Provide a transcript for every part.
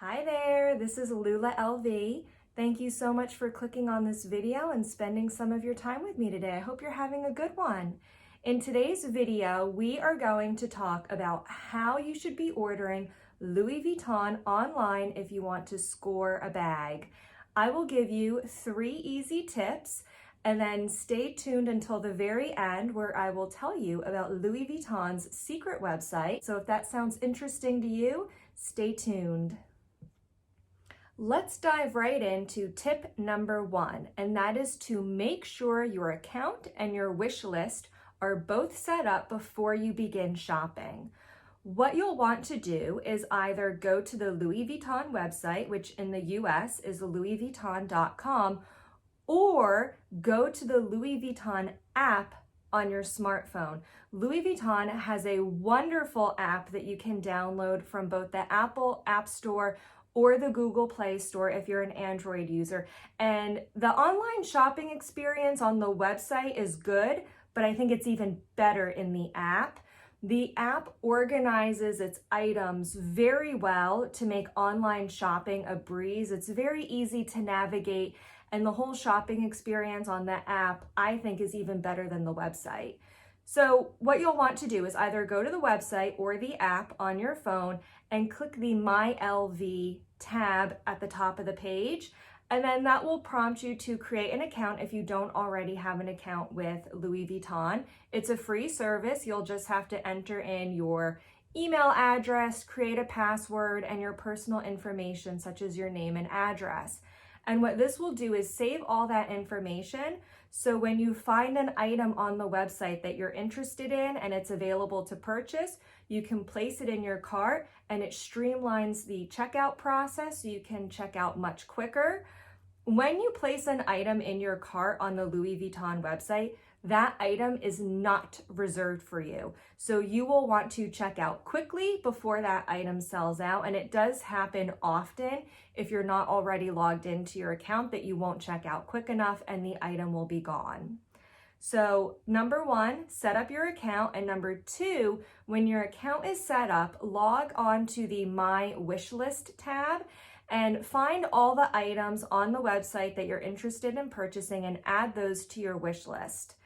Hi there, this is Lula LV. Thank you so much for clicking on this video and spending some of your time with me today. I hope you're having a good one. In today's video, we are going to talk about how you should be ordering Louis Vuitton online if you want to score a bag. I will give you 3 easy tips and then stay tuned until the very end where I will tell you about Louis Vuitton's secret website. So if that sounds interesting to you, stay tuned. Let's dive right into tip number 1, and that is to make sure your account and your wish list are both set up before you begin shopping. What you'll want to do is either go to the Louis Vuitton website, which in the US is louisvuitton.com, or go to the Louis Vuitton app on your smartphone. Louis Vuitton has a wonderful app that you can download from both the Apple App Store or the Google Play Store if you're an Android user. And the online shopping experience on the website is good, but I think it's even better in the app. The app organizes its items very well to make online shopping a breeze. It's very easy to navigate, and the whole shopping experience on the app, I think, is even better than the website. So what you'll want to do is either go to the website or the app on your phone and click the My LV tab at the top of the page. And then that will prompt you to create an account if you don't already have an account with Louis Vuitton. It's a free service. You'll just have to enter in your email address, create a password, and your personal information such as your name and address. And what this will do is save all that information. So when you find an item on the website that you're interested in and it's available to purchase, you can place it in your cart and it streamlines the checkout process so you can check out much quicker. When you place an item in your cart on the Louis Vuitton website, that item is not reserved for you. So you will want to check out quickly before that item sells out. And it does happen often if you're not already logged into your account that you won't check out quick enough and the item will be gone. So number 1, set up your account. And number 2, when your account is set up, log on to the My Wishlist tab and find all the items on the website that you're interested in purchasing and add those to your wish list.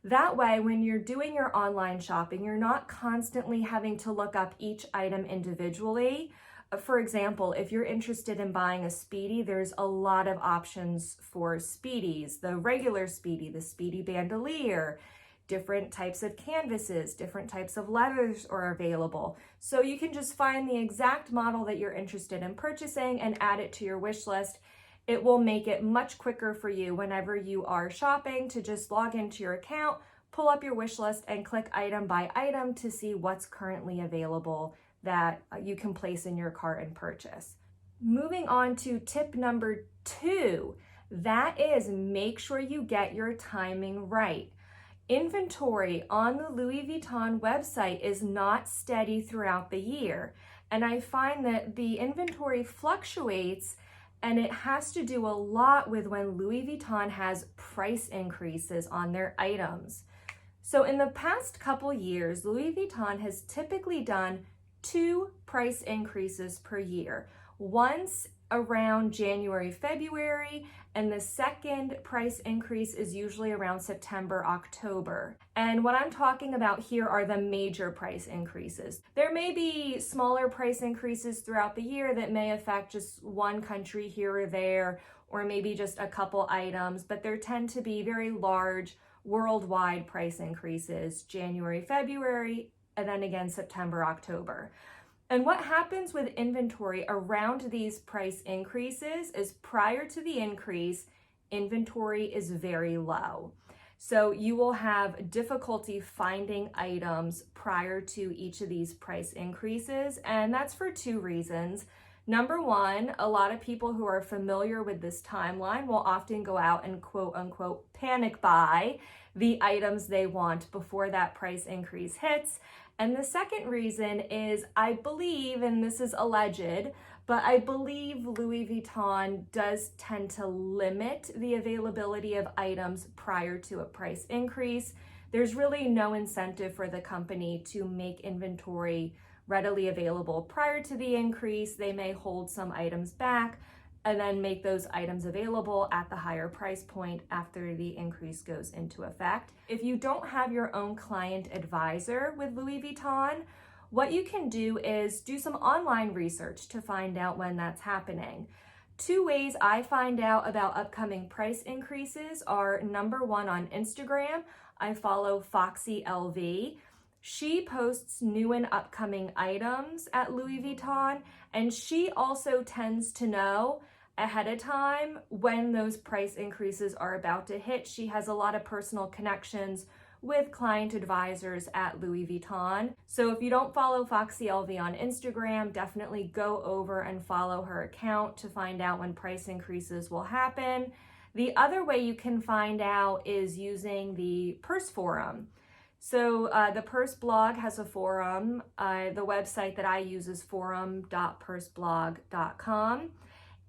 That way, when you're doing your online shopping, you're not constantly having to look up each item individually. For example, if you're interested in buying a Speedy, there's a lot of options for Speedies, the regular Speedy, the Speedy bandolier, different types of canvases, different types of leathers are available. So you can just find the exact model that you're interested in purchasing and add it to your wish list. It will make it much quicker for you whenever you are shopping to just log into your account, pull up your wish list, and click item by item to see what's currently available that you can place in your cart and purchase. Moving on to tip number 2, that is make sure you get your timing right. Inventory on the Louis Vuitton website is not steady throughout the year, and I find that the inventory fluctuates, and it has to do a lot with when Louis Vuitton has price increases on their items. So in the past couple years, Louis Vuitton has typically done 2 price increases per year. Once around January, February, and the second price increase is usually around September, October. And what I'm talking about here are the major price increases. There may be smaller price increases throughout the year that may affect just one country here or there, or maybe just a couple items, but there tend to be very large worldwide price increases, January, February, and then again September, October. And what happens with inventory around these price increases is prior to the increase, inventory is very low. So you will have difficulty finding items prior to each of these price increases, and that's for 2 reasons. Number 1, a lot of people who are familiar with this timeline will often go out and quote unquote panic buy the items they want before that price increase hits. And the second reason is, I believe, and this is alleged, but I believe Louis Vuitton does tend to limit the availability of items prior to a price increase. There's really no incentive for the company to make inventory readily available prior to the increase. They may hold some items back and then make those items available at the higher price point after the increase goes into effect. If you don't have your own client advisor with Louis Vuitton, what you can do is do some online research to find out when that's happening. Two ways I find out about upcoming price increases are, number one, on Instagram. I follow Foxy LV. She posts new and upcoming items at Louis Vuitton, and she also tends to know ahead of time when those price increases are about to hit. She has a lot of personal connections with client advisors at Louis Vuitton. So if you don't follow Foxy LV on Instagram, definitely go over and follow her account to find out when price increases will happen. The other way you can find out is using the Purse Forum. So the Purse blog has a forum. The website that I use is forum.purseblog.com.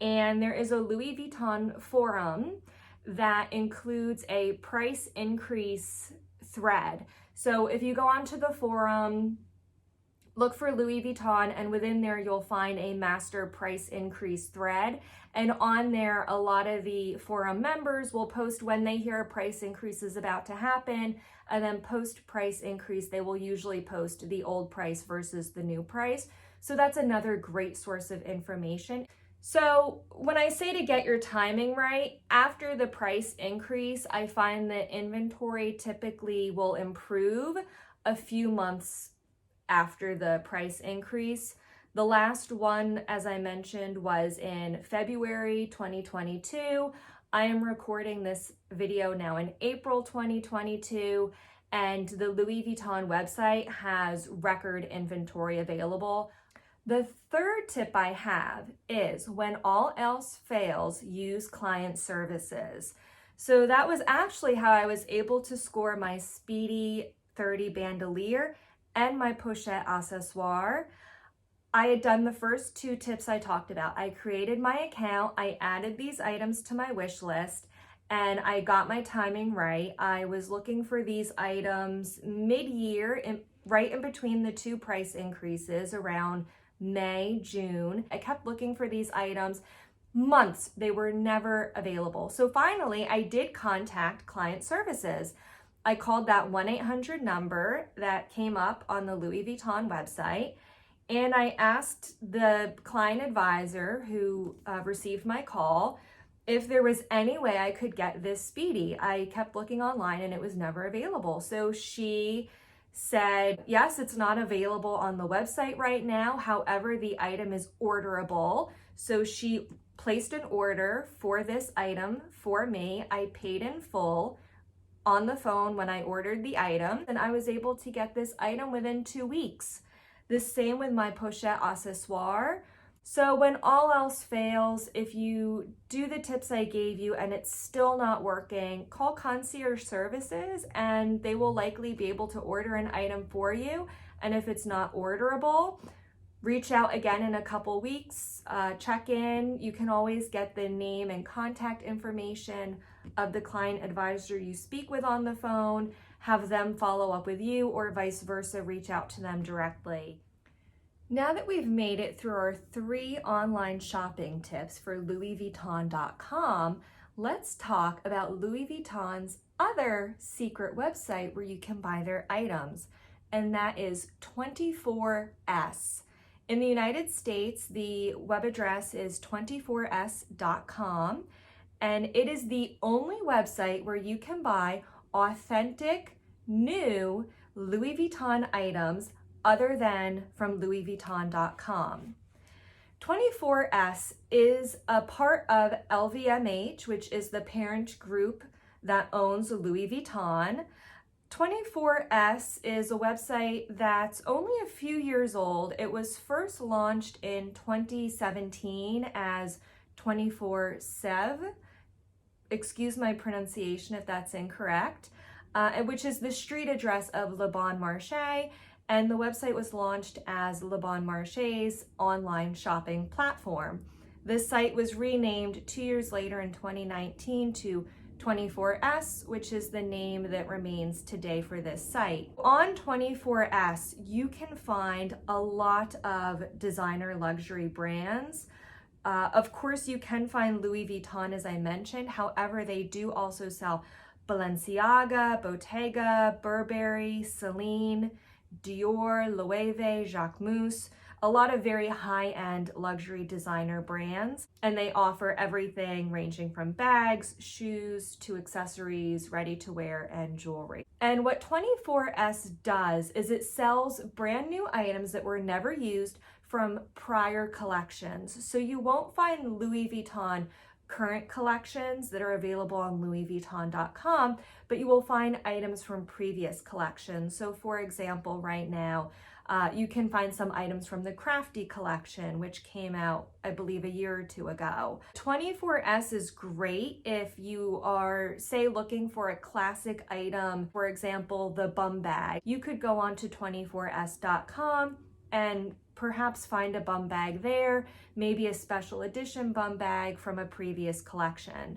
And there is a Louis Vuitton forum that includes a price increase thread. So if you go onto the forum, look for Louis Vuitton, and within there you'll find a master price increase thread. And on there, a lot of the forum members will post when they hear a price increase is about to happen, and then post price increase, they will usually post the old price versus the new price. So that's another great source of information. So when I say to get your timing right, after the price increase, I find that inventory typically will improve a few months after the price increase. The last one, as I mentioned, was in February 2022. I am recording this video now in April 2022, and the Louis Vuitton website has record inventory available. The third tip I have is, when all else fails, use client services. So that was actually how I was able to score my Speedy 30 bandolier and my pochette accessoire. I had done the first two tips I talked about. I created my account, I added these items to my wish list, and I got my timing right. I was looking for these items mid-year, right in between the two price increases around May, June. I kept looking for these items months. They were never available. So finally, I did contact client services. I called that 1-800 number that came up on the Louis Vuitton website, and I asked the client advisor who received my call if there was any way I could get this Speedy. I kept looking online and it was never available. So she said, yes, it's not available on the website right now. However, the item is orderable. So she placed an order for this item for me. I paid in full on the phone when I ordered the item, and I was able to get this item within 2 weeks. The same with my pochette accessoire. So when all else fails, if you do the tips I gave you and it's still not working, call concierge services and they will likely be able to order an item for you. And if it's not orderable, reach out again in a couple weeks, check in. You can always get the name and contact information of the client advisor you speak with on the phone, have them follow up with you, or vice versa, reach out to them directly. Now that we've made it through our 3 online shopping tips for LouisVuitton.com, let's talk about Louis Vuitton's other secret website where you can buy their items, and that is 24S. In the United States, the web address is 24s.com, and it is the only website where you can buy authentic, new Louis Vuitton items other than from louisvuitton.com. 24S is a part of LVMH, which is the parent group that owns Louis Vuitton. 24S is a website that's only a few years old. It was first launched in 2017 as 24sev. Excuse my pronunciation if that's incorrect, which is the street address of Le Bon Marché. And the website was launched as Le Bon Marché's online shopping platform. The site was renamed 2 years later in 2019 to 24S, which is the name that remains today for this site. On 24S, you can find a lot of designer luxury brands. Of course, you can find Louis Vuitton, as I mentioned. However, they do also sell Balenciaga, Bottega, Burberry, Celine, Dior, Loewe, Jacquemus, a lot of very high-end luxury designer brands. And they offer everything ranging from bags, shoes, to accessories, ready-to-wear, and jewelry. And what 24S does is it sells brand new items that were never used from prior collections. So you won't find Louis Vuitton current collections that are available on louisvuitton.com, but you will find items from previous collections. So for example, right now, you can find some items from the Crafty collection, which came out, I believe, a year or two ago. 24S is great if you are, say, looking for a classic item, for example, the bum bag. You could go on to 24s.com and perhaps find a bum bag there, maybe a special edition bum bag from a previous collection.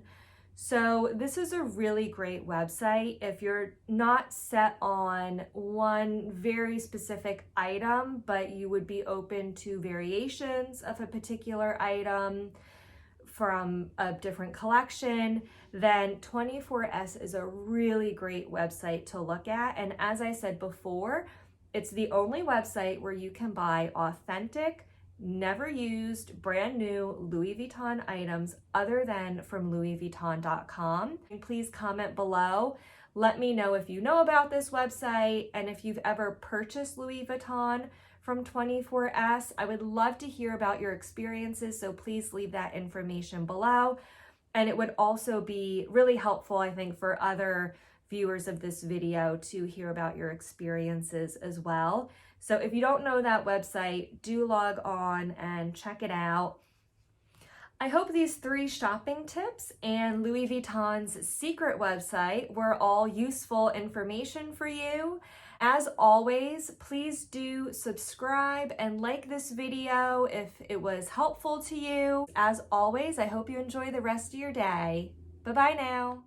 So this is a really great website if you're not set on one very specific item, but you would be open to variations of a particular item from a different collection. Then 24S is a really great website to look at. And as I said before, it's the only website where you can buy authentic, never used, brand new Louis Vuitton items other than from louisvuitton.com. And please comment below. Let me know if you know about this website and if you've ever purchased Louis Vuitton from 24S. I would love to hear about your experiences, so please leave that information below. And it would also be really helpful, I think, for other viewers of this video to hear about your experiences as well. So if you don't know that website, do log on and check it out. I hope these 3 shopping tips and Louis Vuitton's secret website were all useful information for you. As always, please do subscribe and like this video if it was helpful to you. As always, I hope you enjoy the rest of your day. Bye-bye now.